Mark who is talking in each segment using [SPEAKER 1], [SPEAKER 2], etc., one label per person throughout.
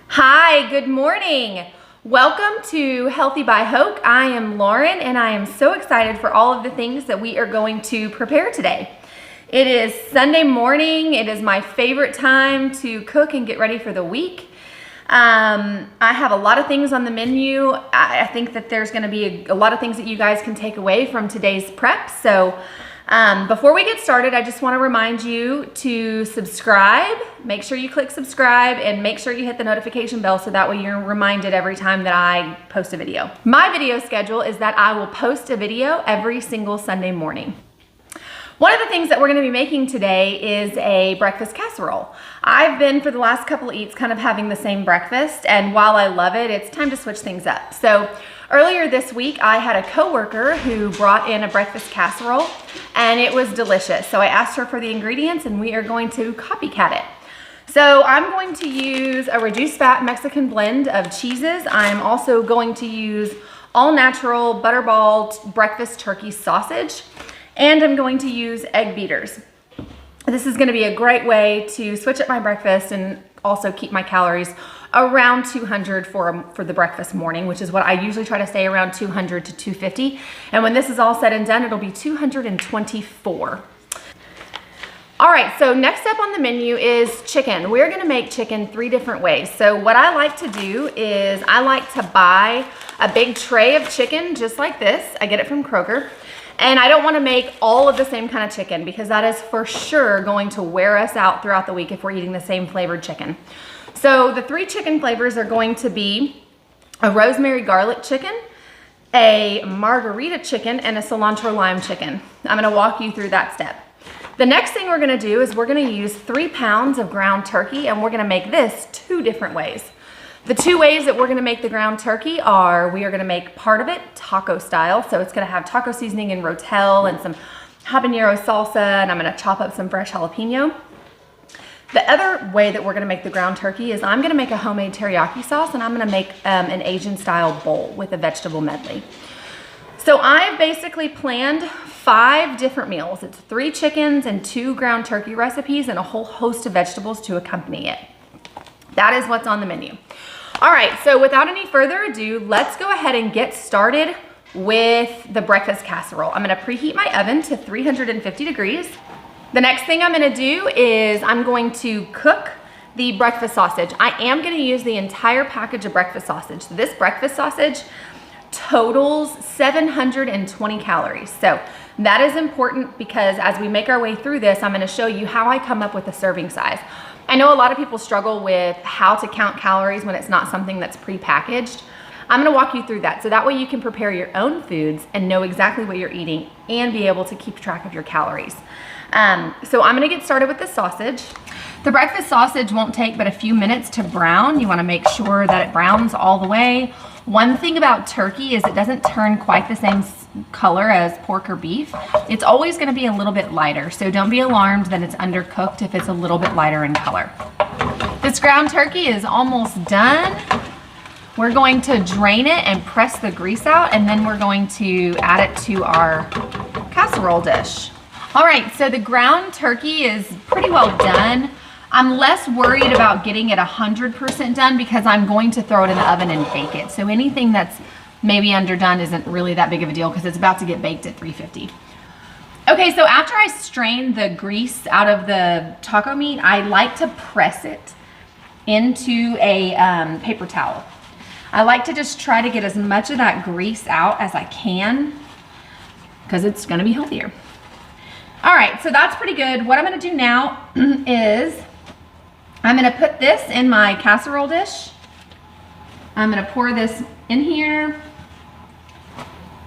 [SPEAKER 1] Hi, good morning. Welcome to Healthy by Hoke. I am Lauren and I am so excited for all of the things that we are going to prepare today. It is Sunday morning. It is my favorite time to cook and get ready for the week. I have a lot of things on the menu. I think that there's going to be a lot of things that you guys can take away from today's prep. So before we get started, I just want to remind you to subscribe. Make sure you click subscribe and make sure you hit the notification bell so that way you're reminded every time that I post a video. My video schedule is that I will post a video every single Sunday morning. One of the things that we're going to be making today is a breakfast casserole. I've been for the last couple of eats kind of having the same breakfast, and while I love it, it's time to switch things up. So earlier this week, I had a coworker who brought in a breakfast casserole and it was delicious. So I asked her for the ingredients and we are going to copycat it. So I'm going to use a reduced fat Mexican blend of cheeses. I'm also going to use all natural butterball breakfast turkey sausage. And I'm going to use egg beaters. This is going to be a great way to switch up my breakfast and also keep my calories around 200 for the breakfast morning, which is what I usually try to stay around 200 to 250. And when this is all said and done, it'll be 224. All right, so next up on the menu is chicken. We're gonna make chicken 3 different ways. So what I like to do is I like to buy a big tray of chicken just like this. I get it from Kroger. And I don't want to make all of the same kind of chicken because that is for sure going to wear us out throughout the week if we're eating the same flavored chicken. So the 3 chicken flavors are going to be a rosemary garlic chicken, a margarita chicken, and a cilantro lime chicken. I'm going to walk you through that step. The next thing we're going to do is we're going to use 3 pounds of ground turkey, and we're going to make this 2 different ways. The 2 ways that we're gonna make the ground turkey are, we are gonna make part of it taco style. So it's gonna have taco seasoning and rotel and some habanero salsa, and I'm gonna chop up some fresh jalapeno. The other way that we're gonna make the ground turkey is I'm gonna make a homemade teriyaki sauce, and I'm gonna make an Asian style bowl with a vegetable medley. So I've basically planned 5 different meals. It's 3 chickens and 2 ground turkey recipes and a whole host of vegetables to accompany it. That is what's on the menu. All right, so without any further ado, let's go ahead and get started with the breakfast casserole. I'm gonna preheat my oven to 350 degrees. The next thing I'm gonna do is I'm going to cook the breakfast sausage. I am gonna use the entire package of breakfast sausage. So this breakfast sausage totals 720 calories. So that is important because as we make our way through this, I'm gonna show you how I come up with a serving size. I know a lot of people struggle with how to count calories when it's not something that's pre-packaged. I'm gonna walk you through that so that way you can prepare your own foods and know exactly what you're eating and be able to keep track of your calories. So I'm gonna get started with the sausage. The breakfast sausage won't take but a few minutes to brown. You wanna make sure that it browns all the way. One thing about turkey is it doesn't turn quite the same color as pork or beef. It's always gonna be a little bit lighter, so don't be alarmed that it's undercooked if it's a little bit lighter in color. This ground turkey is almost done. We're going to drain it and press the grease out, and then we're going to add it to our casserole dish. All right, so the ground turkey is pretty well done. I'm less worried about getting it 100% done because I'm going to throw it in the oven and bake it. So anything that's maybe underdone isn't really that big of a deal because it's about to get baked at 350. Okay, so after I strain the grease out of the taco meat, I like to press it into a paper towel. I like to just try to get as much of that grease out as I can because it's gonna be healthier. All right, so that's pretty good. What I'm gonna do now is I'm gonna put this in my casserole dish. I'm gonna pour this in here.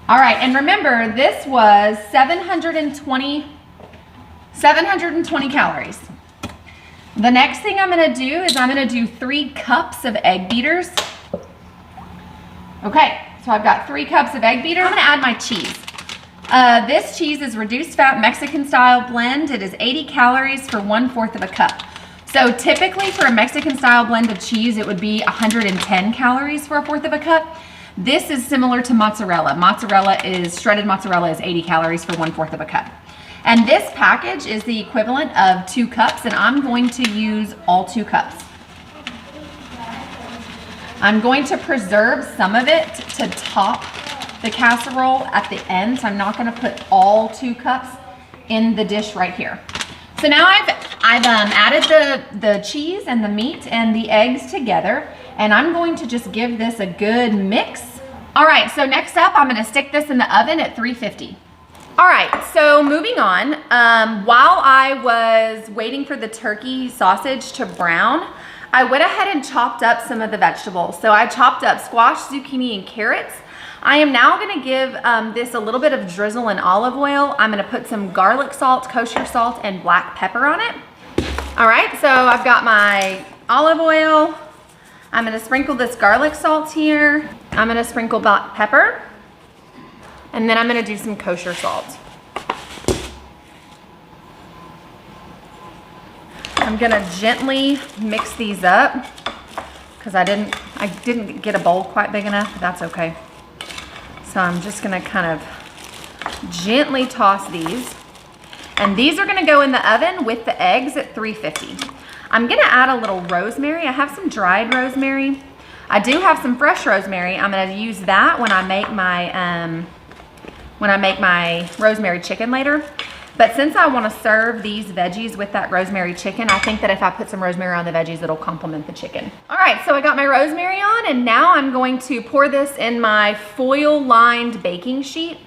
[SPEAKER 1] All right, and remember, this was 720 calories. The next thing I'm gonna do is I'm gonna do 3 cups of egg beaters. Okay, so I've got 3 cups of egg beater. I'm gonna add my cheese. This cheese is reduced fat Mexican style blend. It is 80 calories for 1/4 of a cup. So typically for a Mexican style blend of cheese, it would be 110 calories for 1/4 of a cup. This is similar to mozzarella. Shredded mozzarella is 80 calories for 1/4 of a cup. And this package is the equivalent of 2 cups, and I'm going to use all 2 cups. I'm going to preserve some of it to top the casserole at the end, so I'm not gonna put all 2 cups in the dish right here. So now I've added the cheese and the meat and the eggs together, and I'm going to just give this a good mix. All right, so next up, I'm gonna stick this in the oven at 350. All right, so moving on, while I was waiting for the turkey sausage to brown, I went ahead and chopped up some of the vegetables. So I chopped up squash, zucchini, and carrots. I am now gonna give this a little bit of drizzle in olive oil. I'm gonna put some garlic salt, kosher salt, and black pepper on it. All right, so I've got my olive oil. I'm gonna sprinkle this garlic salt here. I'm gonna sprinkle black pepper. And then I'm gonna do some kosher salt. I'm gonna gently mix these up because I didn't get a bowl quite big enough, but that's okay. So I'm just gonna kind of gently toss these. And these are gonna go in the oven with the eggs at 350. I'm gonna add a little rosemary. I have some dried rosemary. I do have some fresh rosemary. I'm gonna use that when I make my rosemary chicken later. But since I wanna serve these veggies with that rosemary chicken, I think that if I put some rosemary on the veggies, it'll complement the chicken. All right, so I got my rosemary on, and now I'm going to pour this in my foil-lined baking sheet.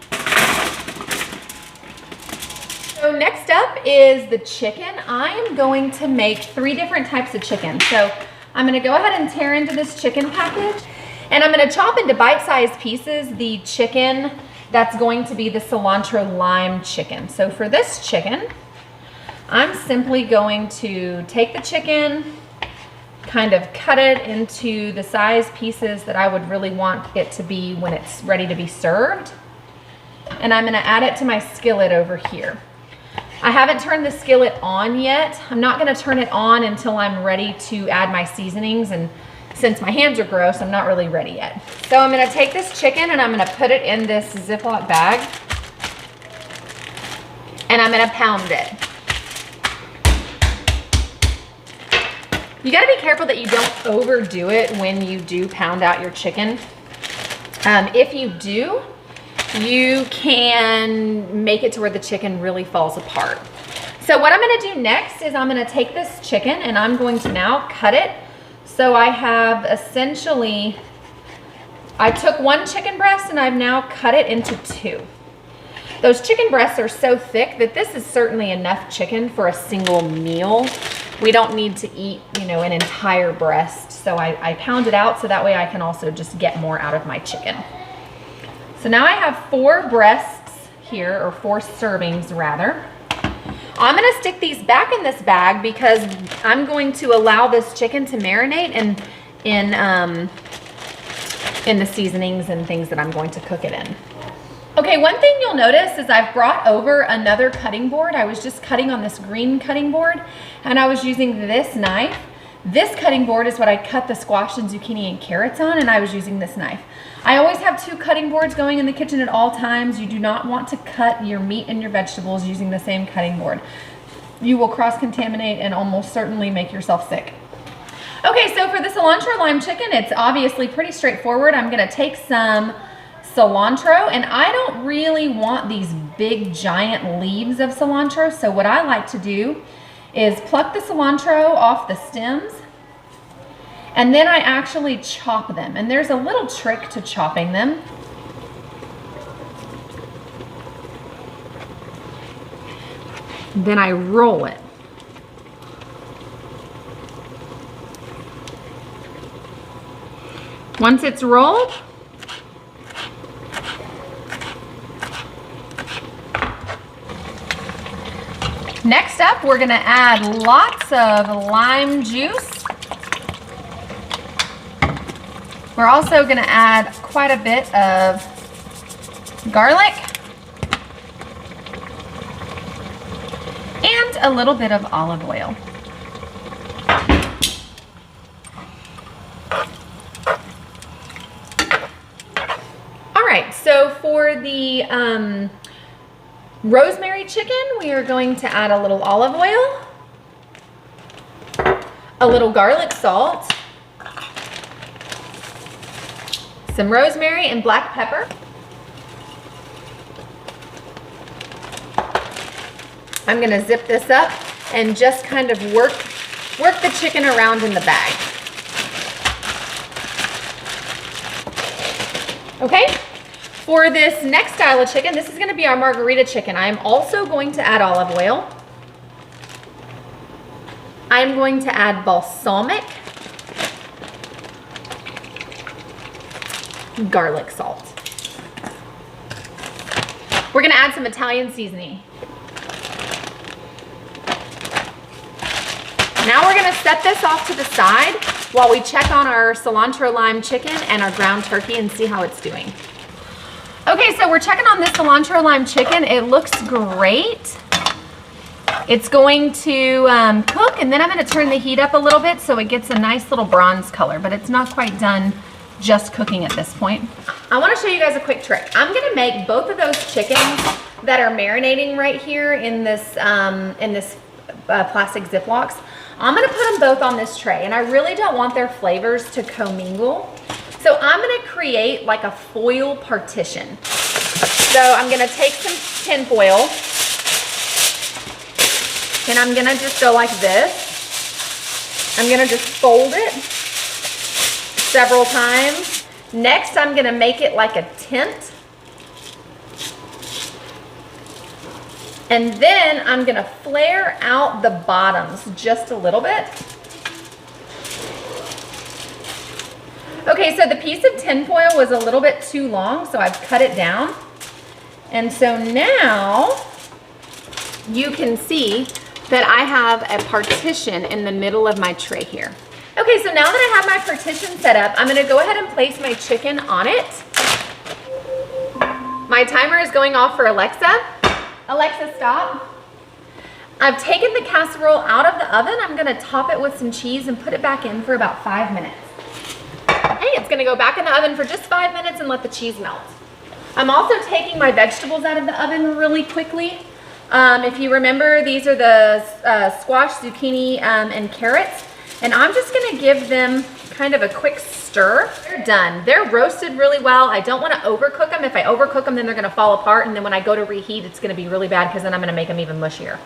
[SPEAKER 1] So next up is the chicken. I am going to make 3 different types of chicken. So I'm gonna go ahead and tear into this chicken package, and I'm gonna chop into bite-sized pieces the chicken that's going to be the cilantro lime chicken. So for this chicken, I'm simply going to take the chicken, kind of cut it into the size pieces that I would really want it to be when it's ready to be served. And I'm gonna add it to my skillet over here. I haven't turned the skillet on yet. I'm not gonna turn it on until I'm ready to add my seasonings, and since my hands are gross, I'm not really ready yet. So I'm gonna take this chicken and I'm gonna put it in this Ziploc bag, and I'm gonna pound it. You gotta be careful that you don't overdo it when you do pound out your chicken. If you do, you can make it to where the chicken really falls apart. So what I'm gonna do next is I'm gonna take this chicken and I'm going to now cut it. So I have essentially, I took 1 chicken breast and I've now cut it into 2. Those chicken breasts are so thick that this is certainly enough chicken for a single meal. We don't need to eat, you know, an entire breast. So I pound it out so that way I can also just get more out of my chicken. So now I have 4 breasts here, or 4 servings rather. I'm gonna stick these back in this bag because I'm going to allow this chicken to marinate in the seasonings and things that I'm going to cook it in. Okay, one thing you'll notice is I've brought over another cutting board. I was just cutting on this green cutting board, and I was using this knife. This cutting board is what I cut the squash and zucchini and carrots on, and I was using this knife. I always have 2 cutting boards going in the kitchen at all times. You do not want to cut your meat and your vegetables using the same cutting board. You will cross-contaminate and almost certainly make yourself sick. Okay, so for the cilantro lime chicken, it's obviously pretty straightforward. I'm gonna take some cilantro, and I don't really want these big giant leaves of cilantro, so what I like to do is pluck the cilantro off the stems, and then I actually chop them. And there's a little trick to chopping them. Then I roll it. Once it's rolled, next up, we're gonna add lots of lime juice. We're also gonna add quite a bit of garlic and a little bit of olive oil. All right, so for the rosemary chicken, we are going to add a little olive oil, a little garlic salt, some rosemary and black pepper. I'm gonna zip this up and just kind of work the chicken around in the bag. Okay, for this next style of chicken, this is gonna be our margarita chicken. I'm also going to add olive oil. I'm going to add balsamic, garlic salt. We're gonna add some Italian seasoning. Now we're gonna set this off to the side while we check on our cilantro lime chicken and our ground turkey and see how it's doing. Okay, so we're checking on this cilantro lime chicken. It looks great. It's going to cook, and then I'm gonna turn the heat up a little bit so it gets a nice little bronze color, but it's not quite done just cooking at this point. I wanna show you guys a quick trick. I'm gonna make both of those chickens that are marinating right here in this plastic Ziplocs. I'm gonna put them both on this tray, and I really don't want their flavors to commingle. So I'm gonna create like a foil partition. So I'm gonna take some tin foil, and I'm gonna just go like this. I'm gonna just fold it several times. Next, I'm gonna make it like a tent. And then I'm gonna flare out the bottoms just a little bit. Okay, so the piece of tinfoil was a little bit too long, so I've cut it down. And so now you can see that I have a partition in the middle of my tray here. Okay, so now that I have my partition set up, I'm gonna go ahead and place my chicken on it. My timer is going off for Alexa. Alexa, stop. I've taken the casserole out of the oven. I'm gonna top it with some cheese and put it back in for about 5 minutes. Okay, it's gonna go back in the oven for just 5 minutes and let the cheese melt. I'm also taking my vegetables out of the oven really quickly. If you remember, these are the squash, zucchini, and carrots. And I'm just gonna give them kind of a quick stir. They're done. They're roasted really well. I don't wanna overcook them. If I overcook them, then they're gonna fall apart. And then when I go to reheat, it's gonna be really bad because then I'm gonna make them even mushier.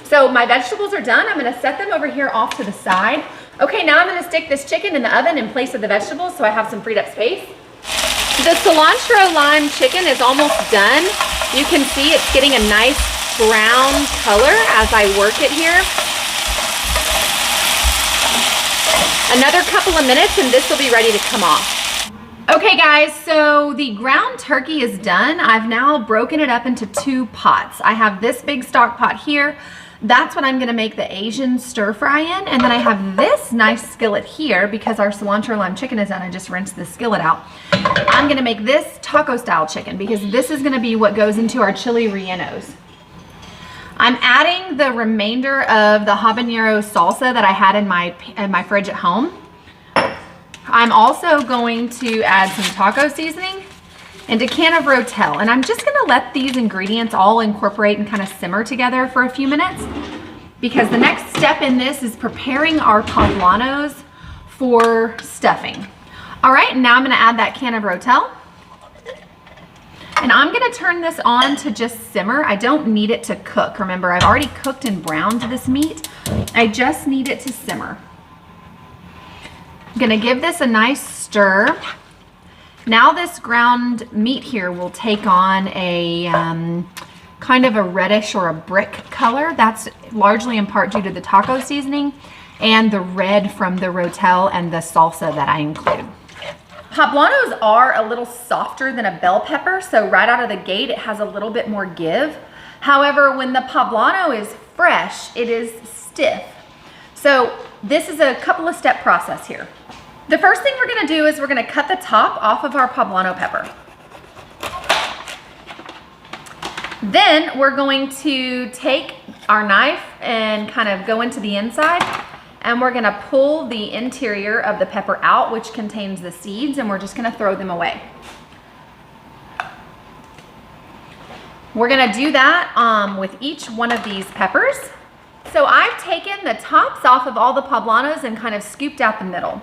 [SPEAKER 1] So my vegetables are done. I'm gonna set them over here off to the side. Okay, now I'm gonna stick this chicken in the oven in place of the vegetables so I have some freed up space. The cilantro lime chicken is almost done. You can see it's getting a nice brown color as I work it here. Another couple of minutes and this will be ready to come off. Okay guys, so the ground turkey is done. I've now broken it up into 2 pots. I have this big stock pot here. That's what I'm gonna make the Asian stir fry in. And then I have this nice skillet here because our cilantro lime chicken is done. I just rinsed the skillet out. I'm gonna make this taco style chicken because this is gonna be what goes into our chili rellenos. I'm adding the remainder of the habanero salsa that I had in my fridge at home. I'm also going to add some taco seasoning and a can of Rotel. And I'm just gonna let these ingredients all incorporate and kind of simmer together for a few minutes because the next step in this is preparing our poblanos for stuffing. All right, now I'm gonna add that can of Rotel. And I'm gonna turn this on to just simmer. I don't need it to cook. Remember, I've already cooked and browned this meat. I just need it to simmer. I'm gonna give this a nice stir. Now this ground meat here will take on a kind of a reddish or a brick color. That's largely in part due to the taco seasoning and the red from the Rotel and the salsa that I include. Poblanos are a little softer than a bell pepper, so right out of the gate it has a little bit more give. However, when the poblano is fresh, it is stiff. So this is a couple of step process here. The first thing we're gonna do is we're gonna cut the top off of our poblano pepper. Then we're going to take our knife and kind of go into the inside, and we're gonna pull the interior of the pepper out, which contains the seeds, and we're just gonna throw them away. We're gonna do that with each one of these peppers. So I've taken the tops off of all the poblanos and kind of scooped out the middle.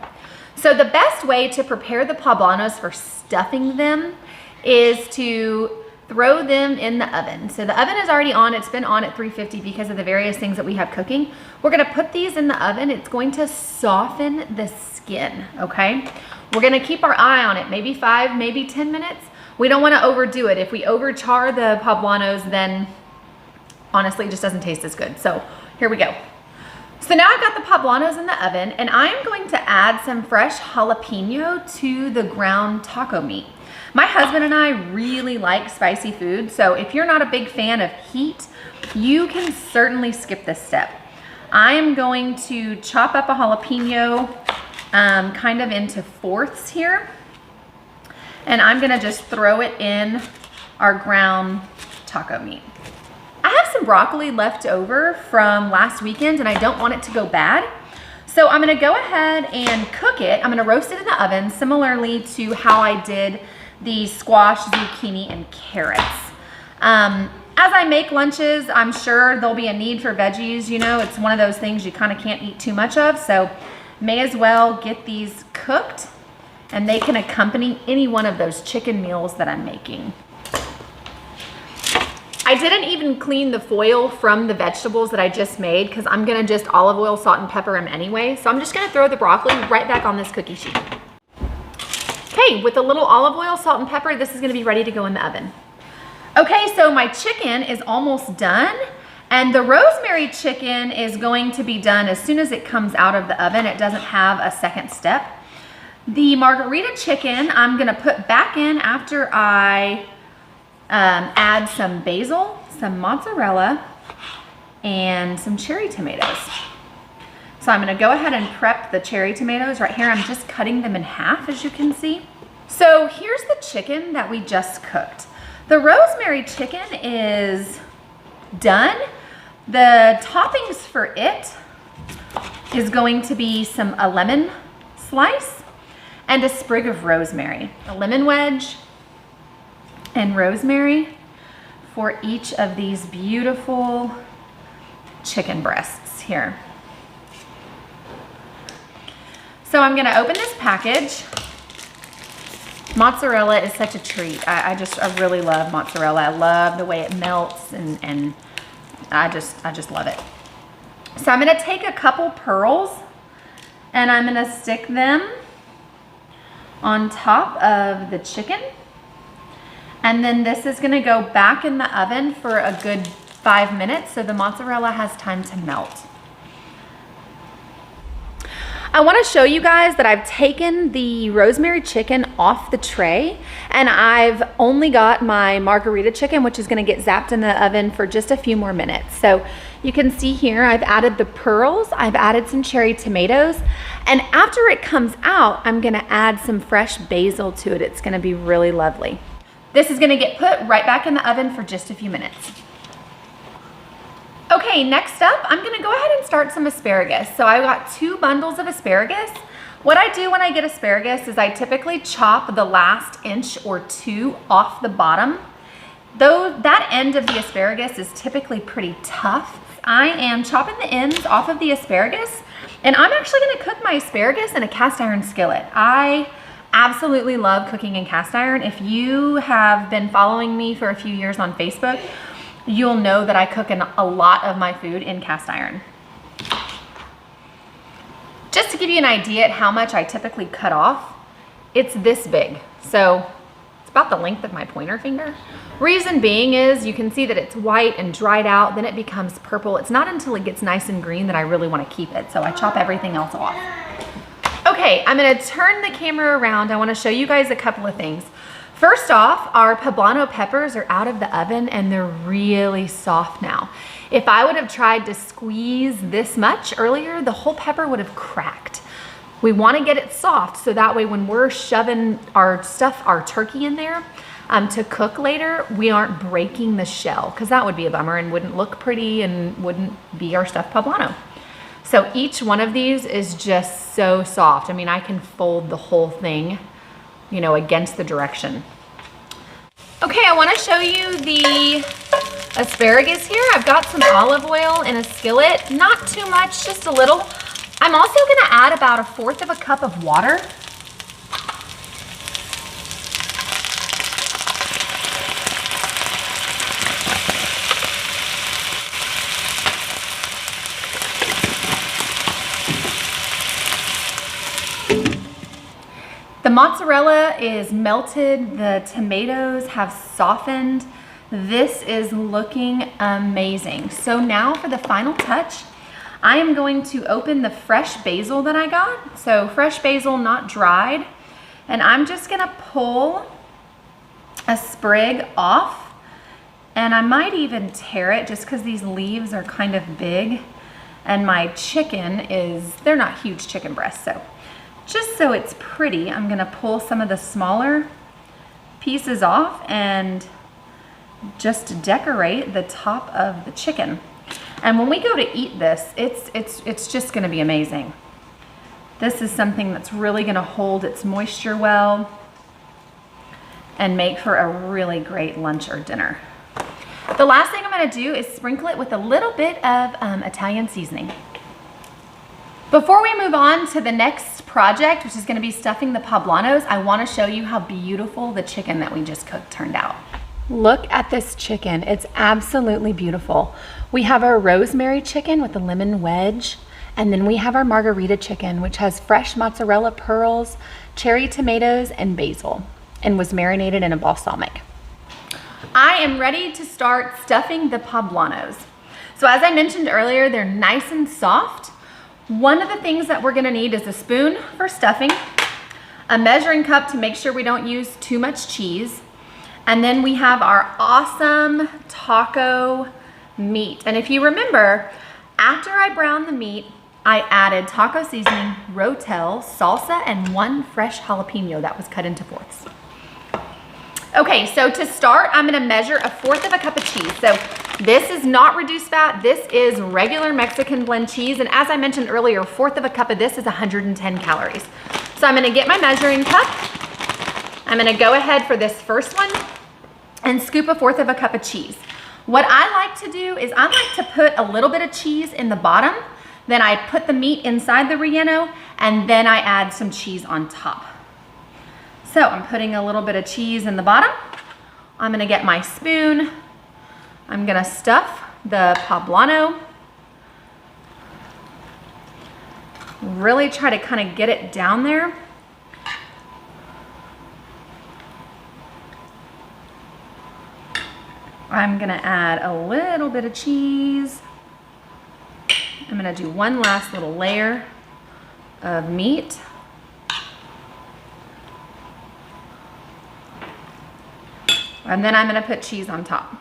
[SPEAKER 1] So the best way to prepare the poblanos for stuffing them is to throw them in the oven. So the oven is already on. It's been on at 350 because of the various things that we have cooking. We're gonna put these in the oven. It's going to soften the skin, okay? We're gonna keep our eye on it, maybe 5, maybe 10 minutes. We don't wanna overdo it. If we overchar the poblanos, then honestly, it just doesn't taste as good. So here we go. So now I've got the poblanos in the oven, and I'm going to add some fresh jalapeno to the ground taco meat. My husband and I really like spicy food, so if you're not a big fan of heat, you can certainly skip this step. I am going to chop up a jalapeno kind of into fourths here, and I'm gonna just throw it in our ground taco meat. I have some broccoli left over from last weekend and I don't want it to go bad. So I'm gonna go ahead and cook it. I'm gonna roast it in the oven similarly to how I did the squash, zucchini, and carrots. As I make lunches, I'm sure there'll be a need for veggies. You know, it's one of those things you kind of can't eat too much of, so may as well get these cooked and they can accompany any one of those chicken meals that I'm making. I didn't even clean the foil from the vegetables that I just made because I'm gonna just olive oil, salt, and pepper them anyway. So I'm just gonna throw the broccoli right back on this cookie sheet. Okay, with a little olive oil, salt, and pepper, this is gonna be ready to go in the oven. Okay, so my chicken is almost done, and the rosemary chicken is going to be done as soon as it comes out of the oven. It doesn't have a second step. The margarita chicken I'm gonna put back in after I add some basil, some mozzarella, and some cherry tomatoes. So I'm gonna go ahead and prep the cherry tomatoes right here. I'm just cutting them in half, as you can see. So here's the chicken that we just cooked. The rosemary chicken is done. The toppings for it is going to be a lemon slice and a sprig of rosemary, a lemon wedge and rosemary for each of these beautiful chicken breasts here. So I'm gonna open this package. Mozzarella is such a treat. I really love mozzarella. I love the way it melts and I just love it. So I'm gonna take a couple pearls and I'm gonna stick them on top of the chicken. And then this is gonna go back in the oven for a good 5 minutes so the mozzarella has time to melt. I wanna show you guys that I've taken the rosemary chicken off the tray and I've only got my margarita chicken, which is gonna get zapped in the oven for just a few more minutes. So you can see here, I've added the pearls, I've added some cherry tomatoes, and after it comes out, I'm gonna add some fresh basil to it. It's gonna be really lovely. This is gonna get put right back in the oven for just a few minutes. Okay, next up, I'm gonna go ahead and start some asparagus. So I've got 2 bundles of asparagus. What I do when I get asparagus is I typically chop the last 1 or 2 inches off the bottom. Though that end of the asparagus is typically pretty tough, I am chopping the ends off of the asparagus, and I'm actually gonna cook my asparagus in a cast iron skillet. I absolutely love cooking in cast iron. If you have been following me for a few years on Facebook, you'll know that I cook a lot of my food in cast iron. Just to give you an idea at how much I typically cut off, it's this big. So it's about the length of my pointer finger. Reason being is you can see that it's white and dried out, then it becomes purple. It's not until it gets nice and green that I really want to keep it. So I chop everything else off. Okay, I'm gonna turn the camera around. I wanna show you guys a couple of things. First off, our poblano peppers are out of the oven and they're really soft now. If I would have tried to squeeze this much earlier, the whole pepper would have cracked. We wanna get it soft so that way when we're shoving our turkey in there to cook later, we aren't breaking the shell, because that would be a bummer and wouldn't look pretty and wouldn't be our stuffed poblano. So each one of these is just so soft. I mean, I can fold the whole thing, you know, against the direction. Okay, I wanna show you the asparagus here. I've got some olive oil in a skillet, not too much, just a little. I'm also gonna add about 1/4 cup of water. The mozzarella is melted, the tomatoes have softened. This is looking amazing. So now for the final touch, I am going to open the fresh basil that I got. So fresh basil, not dried. And I'm just gonna pull a sprig off, and I might even tear it just because these leaves are kind of big. And my chicken they're not huge chicken breasts, so just so it's pretty, I'm gonna pull some of the smaller pieces off and just decorate the top of the chicken. And when we go to eat this, it's just gonna be amazing. This is something that's really gonna hold its moisture well and make for a really great lunch or dinner. The last thing I'm gonna do is sprinkle it with a little bit of Italian seasoning. Before we move on to the next project, which is gonna be stuffing the poblanos, I wanna show you how beautiful the chicken that we just cooked turned out. Look at this chicken, it's absolutely beautiful. We have our rosemary chicken with the lemon wedge, and then we have our margarita chicken, which has fresh mozzarella pearls, cherry tomatoes, and basil, and was marinated in a balsamic. I am ready to start stuffing the poblanos. So as I mentioned earlier, they're nice and soft. One of the things that we're gonna need is a spoon for stuffing, a measuring cup to make sure we don't use too much cheese, and then we have our awesome taco meat. And if you remember, after I browned the meat, I added taco seasoning, Rotel, salsa, and 1 fresh jalapeno that was cut into fourths. Okay, so to start, I'm gonna measure 1/4 cup of cheese. So this is not reduced fat, this is regular Mexican blend cheese. And as I mentioned earlier, 1/4 cup of this is 110 calories. So I'm gonna get my measuring cup. I'm gonna go ahead for this first one and scoop 1/4 cup of cheese. What I like to do is I like to put a little bit of cheese in the bottom, then I put the meat inside the relleno, and then I add some cheese on top. So I'm putting a little bit of cheese in the bottom. I'm gonna get my spoon. I'm gonna stuff the poblano. Really try to kind of get it down there. I'm gonna add a little bit of cheese. I'm gonna do one last little layer of meat. And then I'm gonna put cheese on top.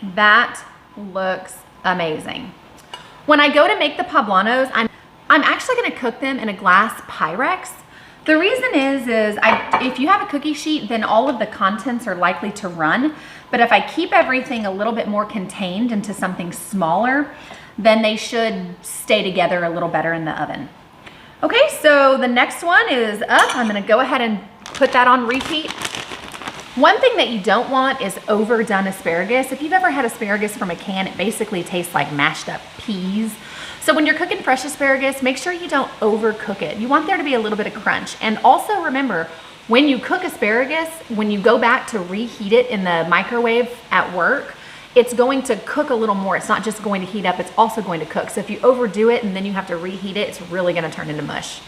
[SPEAKER 1] That looks amazing. When I go to make the poblanos, I'm actually gonna cook them in a glass Pyrex. The reason is if you have a cookie sheet, then all of the contents are likely to run. But if I keep everything a little bit more contained into something smaller, then they should stay together a little better in the oven. Okay, so the next one is up. I'm gonna go ahead and put that on repeat. One thing that you don't want is overdone asparagus. If you've ever had asparagus from a can, it basically tastes like mashed up peas. So when you're cooking fresh asparagus, make sure you don't overcook it. You want there to be a little bit of crunch. And also remember, when you cook asparagus, when you go back to reheat it in the microwave at work, it's going to cook a little more. It's not just going to heat up, it's also going to cook. So if you overdo it and then you have to reheat it, it's really gonna turn into mush.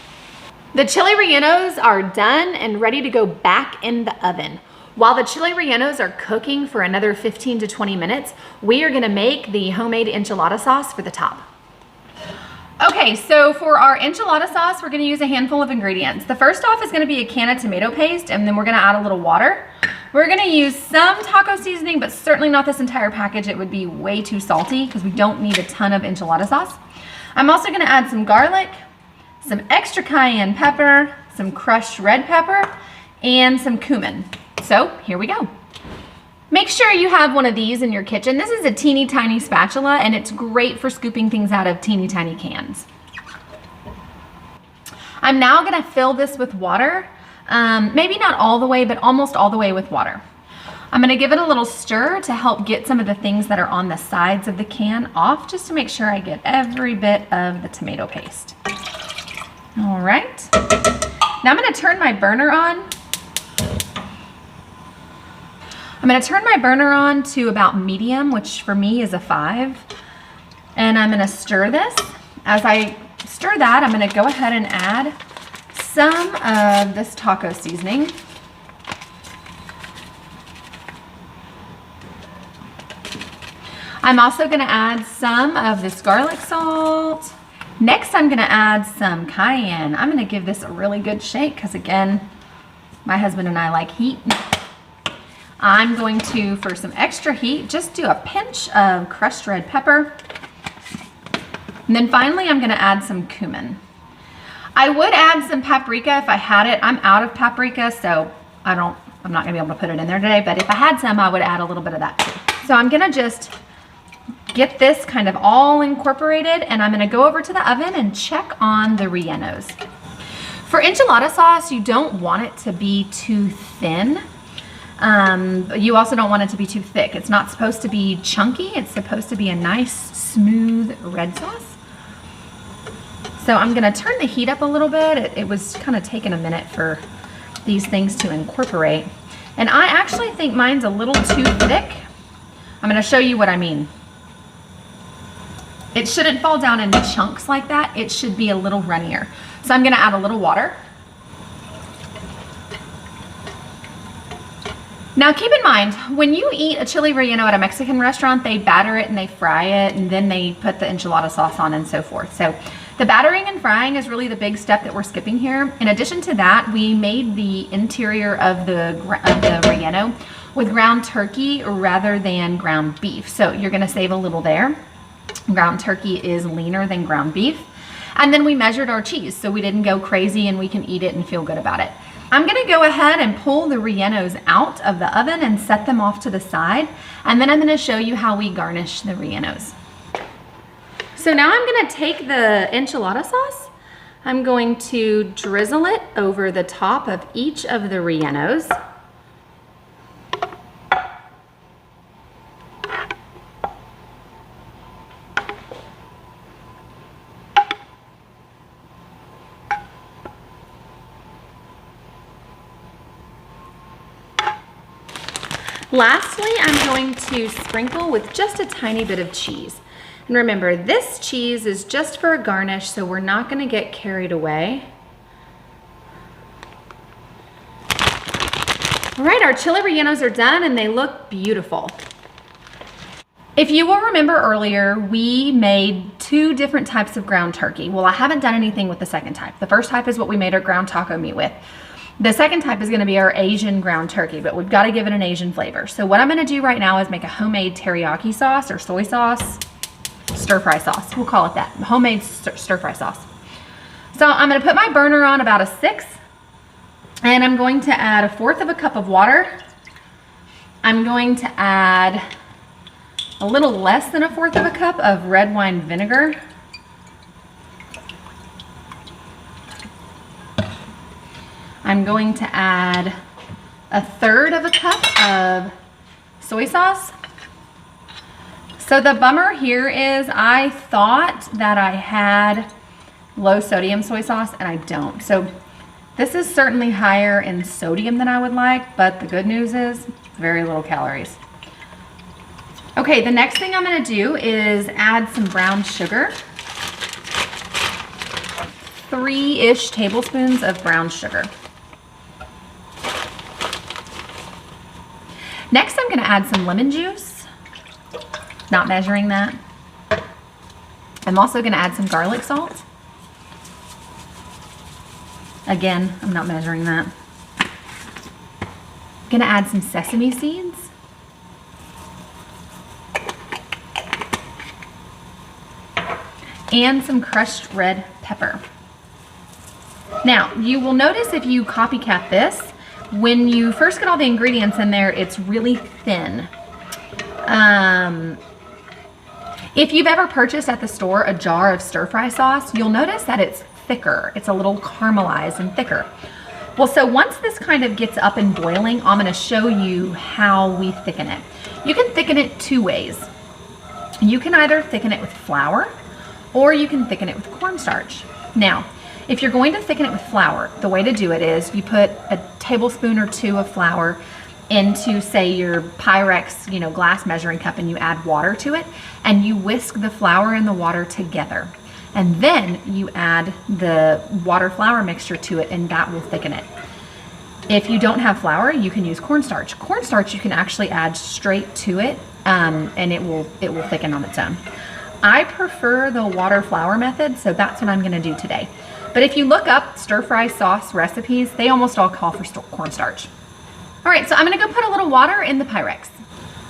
[SPEAKER 1] The chili rellenos are done and ready to go back in the oven. While the chili rellenos are cooking for another 15 to 20 minutes, we are gonna make the homemade enchilada sauce for the top. Okay, so for our enchilada sauce, we're gonna use a handful of ingredients. The first off is gonna be a can of tomato paste, and then we're gonna add a little water. We're gonna use some taco seasoning, but certainly not this entire package. It would be way too salty because we don't need a ton of enchilada sauce. I'm also gonna add some garlic, some extra cayenne pepper, some crushed red pepper, and some cumin. So here we go. Make sure you have one of these in your kitchen. This is a teeny tiny spatula and it's great for scooping things out of teeny tiny cans. I'm now gonna fill this with water. Maybe not all the way, but almost all the way with water. I'm gonna give it a little stir to help get some of the things that are on the sides of the can off, just to make sure I get every bit of the tomato paste. All right, now I'm gonna turn my burner on. I'm gonna turn my burner on to about medium, which for me is a 5. And I'm gonna stir this. As I stir that, I'm gonna go ahead and add some of this taco seasoning. I'm also gonna add some of this garlic salt. Next, I'm gonna add some cayenne. I'm gonna give this a really good shake because again, my husband and I like heat. I'm going to, for some extra heat, just do a pinch of crushed red pepper. And then finally, I'm gonna add some cumin. I would add some paprika if I had it. I'm out of paprika, so I'm not gonna be able to put it in there today, but if I had some, I would add a little bit of that too. So I'm gonna just get this kind of all incorporated, and I'm gonna go over to the oven and check on the rellenos. For enchilada sauce, you don't want it to be too thin. You also don't want it to be too thick. It's not supposed to be chunky. It's supposed to be a nice, smooth red sauce. So I'm gonna turn the heat up a little bit. It was kind of taking a minute for these things to incorporate. And I actually think mine's a little too thick. I'm gonna show you what I mean. It shouldn't fall down in chunks like that. It should be a little runnier. So I'm gonna add a little water. Now keep in mind, when you eat a chili relleno at a Mexican restaurant, they batter it and they fry it and then they put the enchilada sauce on and so forth. So the battering and frying is really the big step that we're skipping here. In addition to that, we made the interior of the relleno with ground turkey rather than ground beef. So you're gonna save a little there. Ground turkey is leaner than ground beef. And then we measured our cheese so we didn't go crazy and we can eat it and feel good about it. I'm gonna go ahead and pull the rellenos out of the oven and set them off to the side. And then I'm gonna show you how we garnish the rellenos. So now I'm gonna take the enchilada sauce. I'm going to drizzle it over the top of each of the rellenos. Lastly, I'm going to sprinkle with just a tiny bit of cheese. And remember, this cheese is just for a garnish, so we're not gonna get carried away. All right, our chili rellenos are done and they look beautiful. If you will remember earlier, we made 2 different types of ground turkey. Well, I haven't done anything with the second type. The first type is what we made our ground taco meat with. The second type is gonna be our Asian ground turkey, but we've gotta give it an Asian flavor. So what I'm gonna do right now is make a homemade teriyaki sauce or soy sauce, stir-fry sauce, we'll call it that, homemade stir-fry sauce. So I'm gonna put my burner on about a 6, and I'm going to add 1/4 cup of water. I'm going to add a little less than 1/4 cup of red wine vinegar. I'm going to add 1/3 cup of soy sauce. So the bummer here is I thought that I had low sodium soy sauce and I don't. So this is certainly higher in sodium than I would like, but the good news is very little calories. Okay, the next thing I'm gonna do is add some brown sugar. 3-ish tablespoons of brown sugar. Next, I'm gonna add some lemon juice, not measuring that. I'm also gonna add some garlic salt. Again, I'm not measuring that. I'm gonna add some sesame seeds. And some crushed red pepper. Now, you will notice if you copycat this, when you first get all the ingredients in there, it's really thin. If you've ever purchased at the store a jar of stir-fry sauce, you'll notice that it's thicker. It's a little caramelized and thicker. Well, so once this kind of gets up and boiling, I'm gonna show you how we thicken it. You can thicken it two ways. You can either thicken it with flour or you can thicken it with cornstarch. Now, if you're going to thicken it with flour, the way to do it is you put a tablespoon or two of flour into, say, your Pyrex, glass measuring cup, and you add water to it, and you whisk the flour and the water together. And then you add the water flour mixture to it, and that will thicken it. If you don't have flour, you can use cornstarch. Cornstarch you can actually add straight to it, and it will thicken on its own. I prefer the water flour method, so that's what I'm gonna do today. But if you look up stir-fry sauce recipes, they almost all call for cornstarch. All right, so I'm gonna go put a little water in the Pyrex.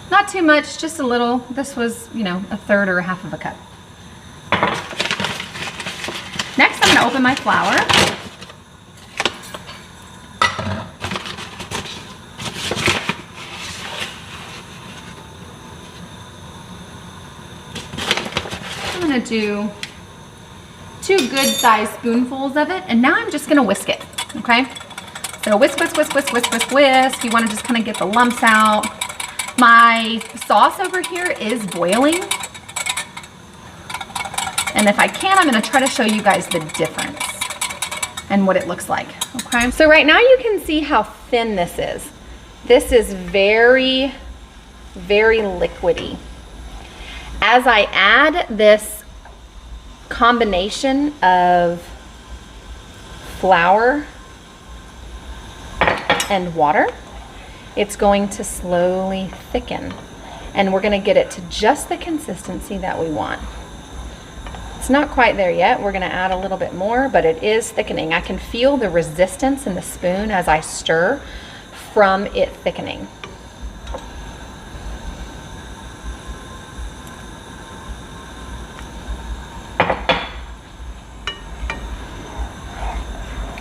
[SPEAKER 1] Not too much, just a little. This was, a third or a half of a cup. Next, I'm gonna open my flour. I'm gonna do 2 good-sized spoonfuls of it, and now I'm just gonna whisk it, okay? So whisk, whisk, whisk, whisk, whisk, whisk, whisk. You wanna just kind of get the lumps out. My sauce over here is boiling. And if I can, I'm gonna try to show you guys the difference and what it looks like, okay? So right now you can see how thin this is. This is very, very liquidy. As I add this combination of flour and water, it's going to slowly thicken, and we're gonna get it to just the consistency that we want. It's not quite there yet. We're gonna add a little bit more, but it is thickening. I can feel the resistance in the spoon as I stir from it thickening.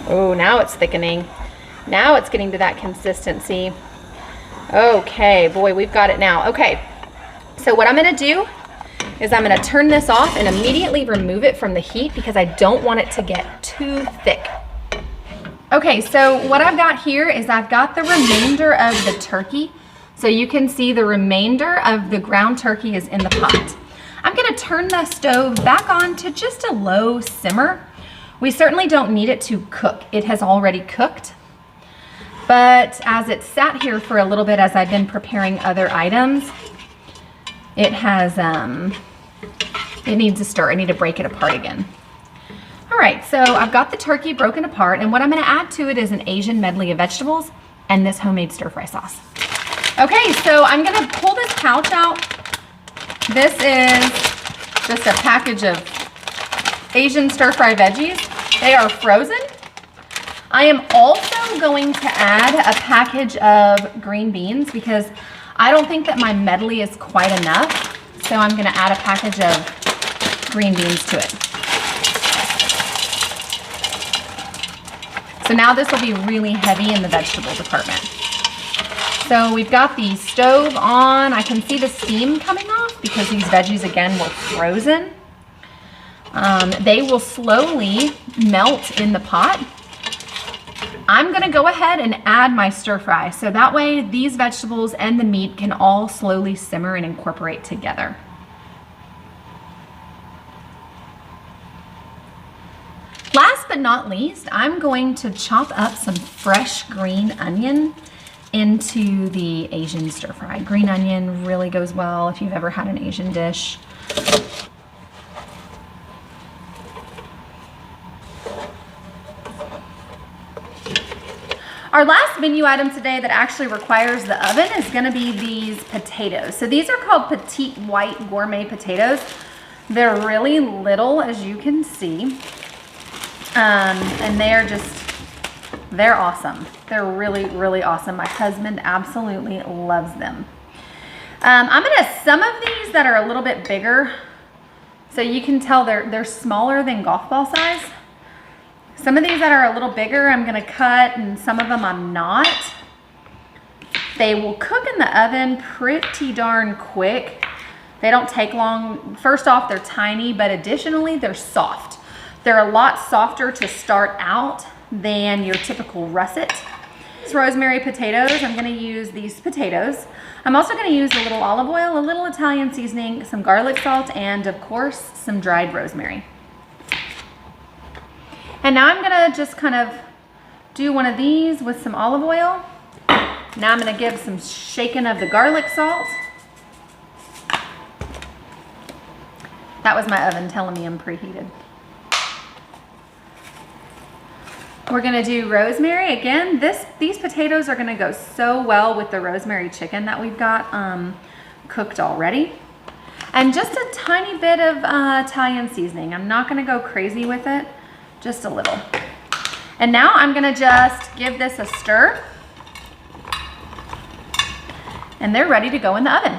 [SPEAKER 1] Oh, now it's thickening. Now it's getting to that consistency. Okay, boy, we've got it now. Okay, so what I'm gonna do is I'm gonna turn this off and immediately remove it from the heat because I don't want it to get too thick. Okay, so what I've got here is I've got the remainder of the turkey. So you can see the remainder of the ground turkey is in the pot. I'm gonna turn the stove back on to just a low simmer. We certainly don't need it to cook. It has already cooked. But as it sat here for a little bit as I've been preparing other items, it has, it needs a stir. I need to break it apart again. All right, so I've got the turkey broken apart, and what I'm gonna add to it is an Asian medley of vegetables and this homemade stir-fry sauce. Okay, so I'm gonna pull this pouch out. This is just a package of Asian stir-fry veggies. They are frozen. I am also going to add a package of green beans because I don't think that my medley is quite enough. So I'm gonna add a package of green beans to it. So now this will be really heavy in the vegetable department. So we've got the stove on. I can see the steam coming off because these veggies again were frozen. They will slowly melt in the pot. I'm gonna go ahead and add my stir fry. So that way these vegetables and the meat can all slowly simmer and incorporate together. Last but not least, I'm going to chop up some fresh green onion into the Asian stir fry. Green onion really goes well if you've ever had an Asian dish. Our last menu item today that actually requires the oven is gonna be these potatoes. So these are called petite white gourmet potatoes. They're really little, as you can see. And they're awesome. They're really, really awesome. My husband absolutely loves them. Some of these that are a little bit bigger, so you can tell they're smaller than golf ball size. Some of these that are a little bigger, I'm gonna cut, and some of them I'm not. They will cook in the oven pretty darn quick. They don't take long. First off, they're tiny, but additionally, they're soft. They're a lot softer to start out than your typical russet. It's rosemary potatoes. I'm gonna use these potatoes. I'm also gonna use a little olive oil, a little Italian seasoning, some garlic salt, and of course, some dried rosemary. And now I'm gonna just kind of do one of these with some olive oil. Now I'm gonna give some shaking of the garlic salt. That was my oven telling me I'm preheated. We're gonna do rosemary. Again, these potatoes are gonna go so well with the rosemary chicken that we've got cooked already. And just a tiny bit of Italian seasoning. I'm not gonna go crazy with it, just a little. And now I'm gonna just give this a stir. And they're ready to go in the oven.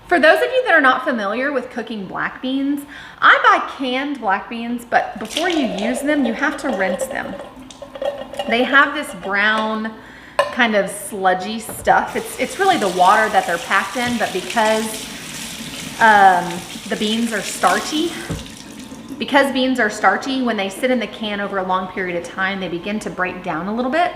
[SPEAKER 1] For those of you that are not familiar with cooking black beans, I buy canned black beans, but before you use them, you have to rinse them. They have this brown kind of sludgy stuff. It's really the water that they're packed in, but because the beans are starchy, when they sit in the can over a long period of time, they begin to break down a little bit.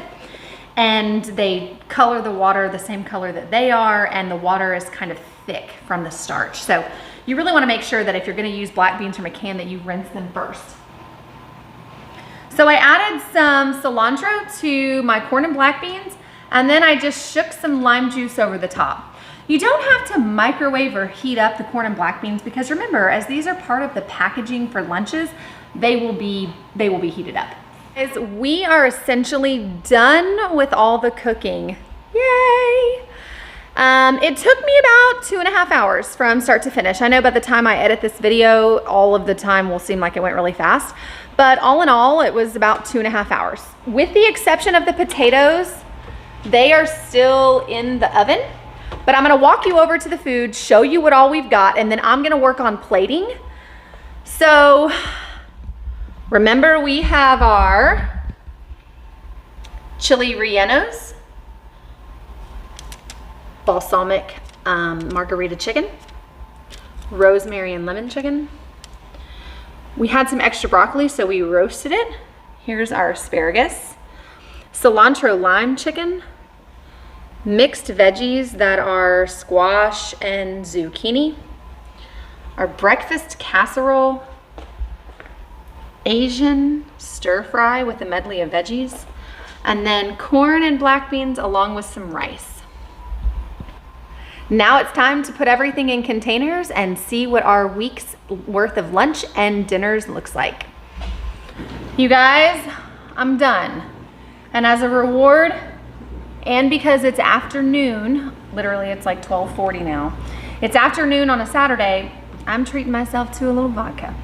[SPEAKER 1] And they color the water the same color that they are, and the water is kind of thick from the starch. So you really want to make sure that if you're going to use black beans from a can that you rinse them first. So I added some cilantro to my corn and black beans, and then I just shook some lime juice over the top. You don't have to microwave or heat up the corn and black beans because remember, as these are part of the packaging for lunches, they will be heated up. We are essentially done with all the cooking. Yay! It took me about 2.5 hours from start to finish. I know by the time I edit this video, all of the time will seem like it went really fast, but all in all, it was about 2.5 hours. With the exception of the potatoes, they are still in the oven, but I'm gonna walk you over to the food, show you what all we've got, and then I'm gonna work on plating. So, remember, we have our chili rellenos, balsamic margarita chicken, rosemary and lemon chicken. We had some extra broccoli, so we roasted it. Here's our asparagus, cilantro lime chicken, mixed veggies that are squash and zucchini, our breakfast casserole, Asian stir fry with a medley of veggies, and then corn and black beans along with some rice. Now it's time to put everything in containers and see what our week's worth of lunch and dinners looks like. You guys, I'm done. And as a reward, and because it's afternoon, literally it's like 12:40 now, it's afternoon on a Saturday, I'm treating myself to a little vodka.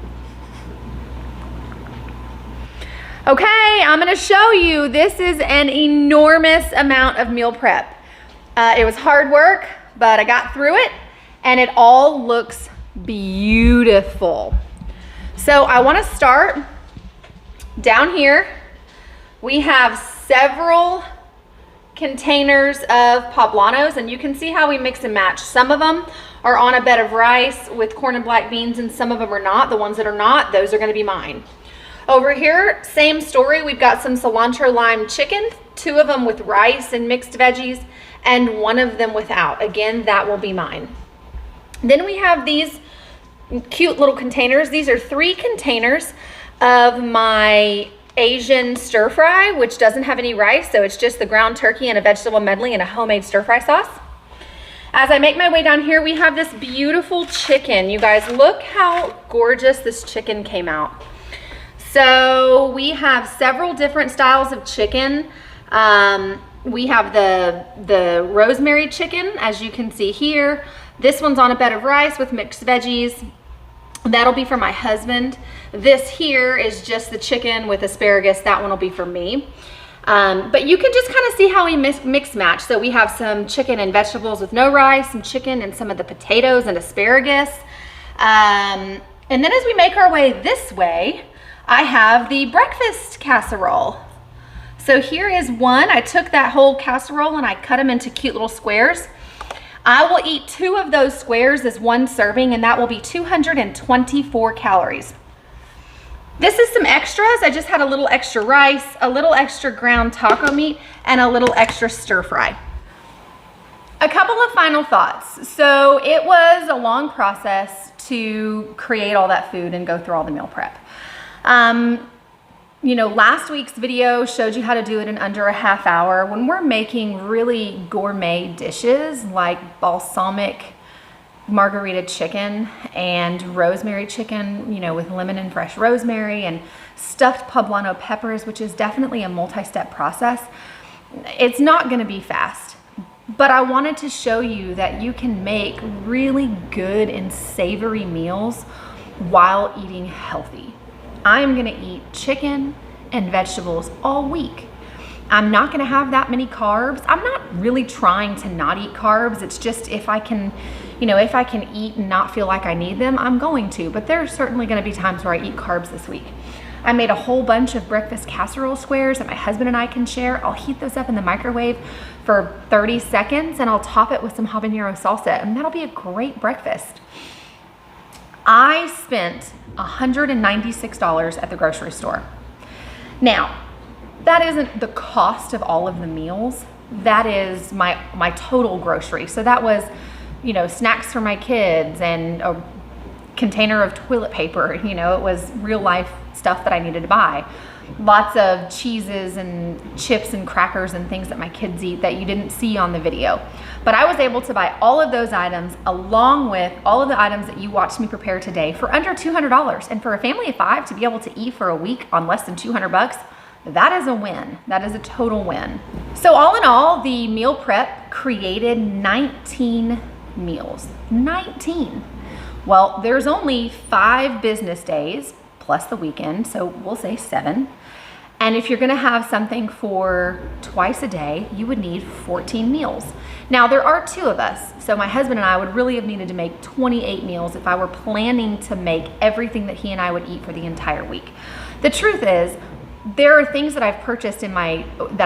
[SPEAKER 1] Okay, I'm gonna show you, this is an enormous amount of meal prep. It was hard work, but I got through it, and it all looks beautiful. So I wanna start down here. We have several containers of poblanos, and you can see how we mix and match. Some of them are on a bed of rice with corn and black beans, and some of them are not. The ones that are not, those are gonna be mine. Over here, same story. We've got some cilantro lime chicken, 2 of them with rice and mixed veggies, and 1 of them without. Again, that will be mine. Then we have these cute little containers. These are 3 containers of my Asian stir fry, which doesn't have any rice, so it's just the ground turkey and a vegetable medley and a homemade stir fry sauce. As I make my way down here, we have this beautiful chicken. You guys, look how gorgeous this chicken came out. So we have several different styles of chicken. We have the rosemary chicken, as you can see here. This one's on a bed of rice with mixed veggies. That'll be for my husband. This here is just the chicken with asparagus. That one will be for me. But you can just kind of see how we mix match. So we have some chicken and vegetables with no rice, some chicken and some of the potatoes and asparagus. And then as we make our way this way, I have the breakfast casserole. So here is one. I took that whole casserole and I cut them into cute little squares. I will eat 2 of those squares as 1 serving, and that will be 224 calories. This is some extras. I just had a little extra rice, a little extra ground taco meat, and a little extra stir fry. A couple of final thoughts. So it was a long process to create all that food and go through all the meal prep. You know, last week's video showed you how to do it in under a half hour. When we're making really gourmet dishes like balsamic margarita chicken and rosemary chicken, you know, with lemon and fresh rosemary, and stuffed poblano peppers, which is definitely a multi-step process, it's not going to be fast. But I wanted to show you that you can make really good and savory meals while eating healthy. I'm gonna eat chicken and vegetables all week. I'm not gonna have that many carbs. I'm not really trying to not eat carbs. It's just if I can, you know, if I can eat and not feel like I need them, I'm going to. But there's certainly gonna be times where I eat carbs this week. I made a whole bunch of breakfast casserole squares that my husband and I can share. I'll heat those up in the microwave for 30 seconds and I'll top it with some habanero salsa, and that'll be a great breakfast. I spent $196 at the grocery store. Now, that isn't the cost of all of the meals. That is my total grocery. So that was, you know, snacks for my kids and a container of toilet paper. You know, it was real life stuff that I needed to buy. Lots of cheeses and chips and crackers and things that my kids eat that you didn't see on the video. But I was able to buy all of those items along with all of the items that you watched me prepare today for under $200. And for a family of 5 to be able to eat for a week on less than $200, that is a win. That is a total win. So all in all, the meal prep created 19 meals. 19. Well, there's only 5 business days plus the weekend, so we'll say 7. And if you're gonna have something for twice a day, you would need 14 meals. Now, there are 2 of us, so my husband and I would really have needed to make 28 meals if I were planning to make everything that he and I would eat for the entire week. The truth is, there are things that I've purchased that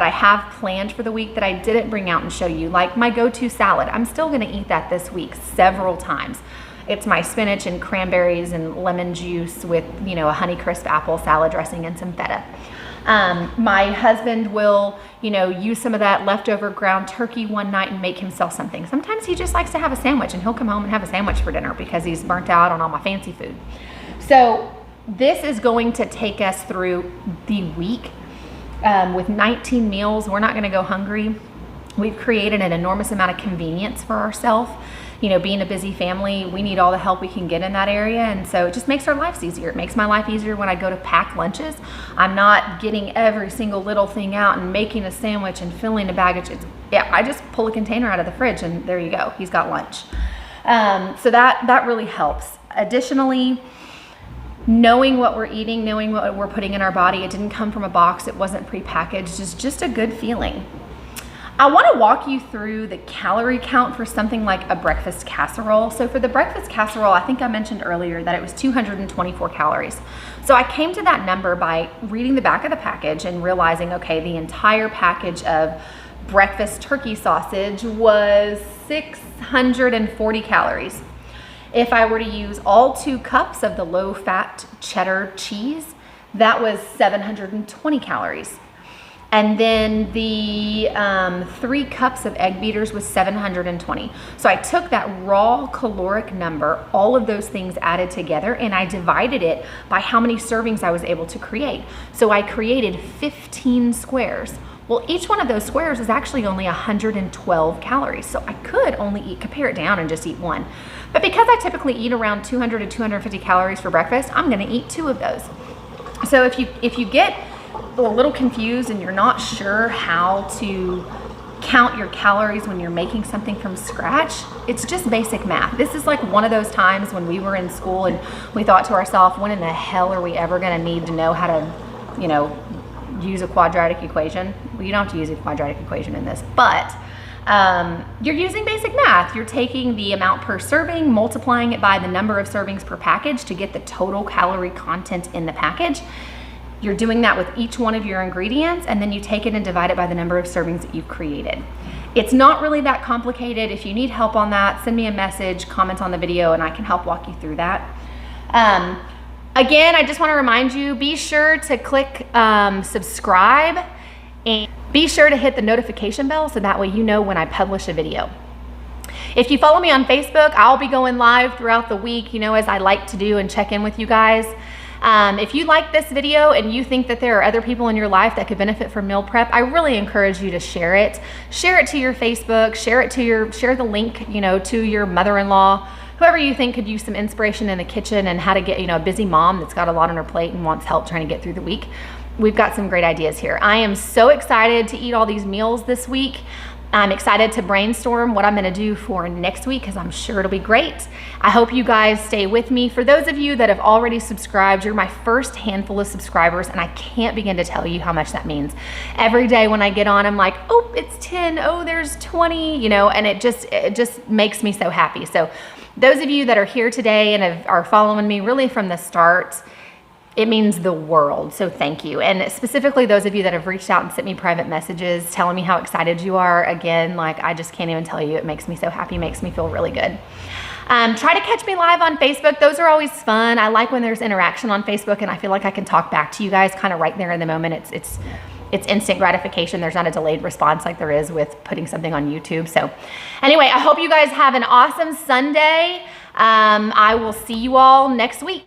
[SPEAKER 1] I have planned for the week that I didn't bring out and show you, like my go-to salad. I'm still gonna eat that this week several times. It's my spinach and cranberries and lemon juice with, you know, a Honeycrisp apple salad dressing and some feta. My husband will, you know, use some of that leftover ground turkey one night and make himself something. Sometimes he just likes to have a sandwich, and he'll come home and have a sandwich for dinner because he's burnt out on all my fancy food. So this is going to take us through the week with 19 meals. We're not going to go hungry. We've created an enormous amount of convenience for ourselves. You know, being a busy family, we need all the help we can get in that area, and so it just makes our lives easier. It makes my life easier when I go to pack lunches. I'm not getting every single little thing out and making a sandwich and filling a bag of chips. Yeah, I just pull a container out of the fridge and there you go, he's got lunch. So that really helps. Additionally, knowing what we're eating, knowing what we're putting in our body, it didn't come from a box, it wasn't prepackaged, is just a good feeling. I want to walk you through the calorie count for something like a breakfast casserole. So for the breakfast casserole, I think I mentioned earlier that it was 224 calories. So I came to that number by reading the back of the package and realizing, okay, the entire package of breakfast turkey sausage was 640 calories. If I were to use all 2 cups of the low-fat cheddar cheese, that was 720 calories. And then the 3 cups of egg beaters was 720. So I took that raw caloric number, all of those things added together, and I divided it by how many servings I was able to create. So I created 15 squares. Well, each one of those squares is actually only 112 calories. So I could only pare it down and just eat 1. But because I typically eat around 200 to 250 calories for breakfast, I'm gonna eat 2 of those. So if you get a little confused and you're not sure how to count your calories when you're making something from scratch, it's just basic math. This is like one of those times when we were in school and we thought to ourselves, when in the hell are we ever going to need to know how to, you know, use a quadratic equation? Well, you don't have to use a quadratic equation in this, but you're using basic math. You're taking the amount per serving, multiplying it by the number of servings per package to get the total calorie content in the package. You're doing that with each one of your ingredients, and then you take it and divide it by the number of servings that you've created. It's not really that complicated. If you need help on that, send me a message, comment on the video, and I can help walk you through that. Again, I just want to remind you, be sure to click subscribe and be sure to hit the notification bell so that way you know when I publish a video. If you follow me on Facebook, I'll be going live throughout the week, as I like to do, and check in with you guys. If you like this video and you think that there are other people in your life that could benefit from meal prep, I really encourage you to share it. Share it to your Facebook, share the link, to your mother-in-law, whoever you think could use some inspiration in the kitchen and how to get, a busy mom that's got a lot on her plate and wants help trying to get through the week. We've got some great ideas here. I am so excited to eat all these meals this week. I'm excited to brainstorm what I'm gonna do for next week because I'm sure it'll be great. I hope you guys stay with me. For those of you that have already subscribed, you're my first handful of subscribers, and I can't begin to tell you how much that means. Every day when I get on, I'm like, oh, it's 10, oh, there's 20, and it just makes me so happy. So those of you that are here today and are following me really from the start, it means the world, so thank you. And specifically those of you that have reached out and sent me private messages telling me how excited you are. Again, I just can't even tell you. It makes me so happy, makes me feel really good. Try to catch me live on Facebook. Those are always fun. I like when there's interaction on Facebook and I feel like I can talk back to you guys kind of right there in the moment. It's instant gratification. There's not a delayed response like there is with putting something on YouTube. So anyway, I hope you guys have an awesome Sunday. I will see you all next week.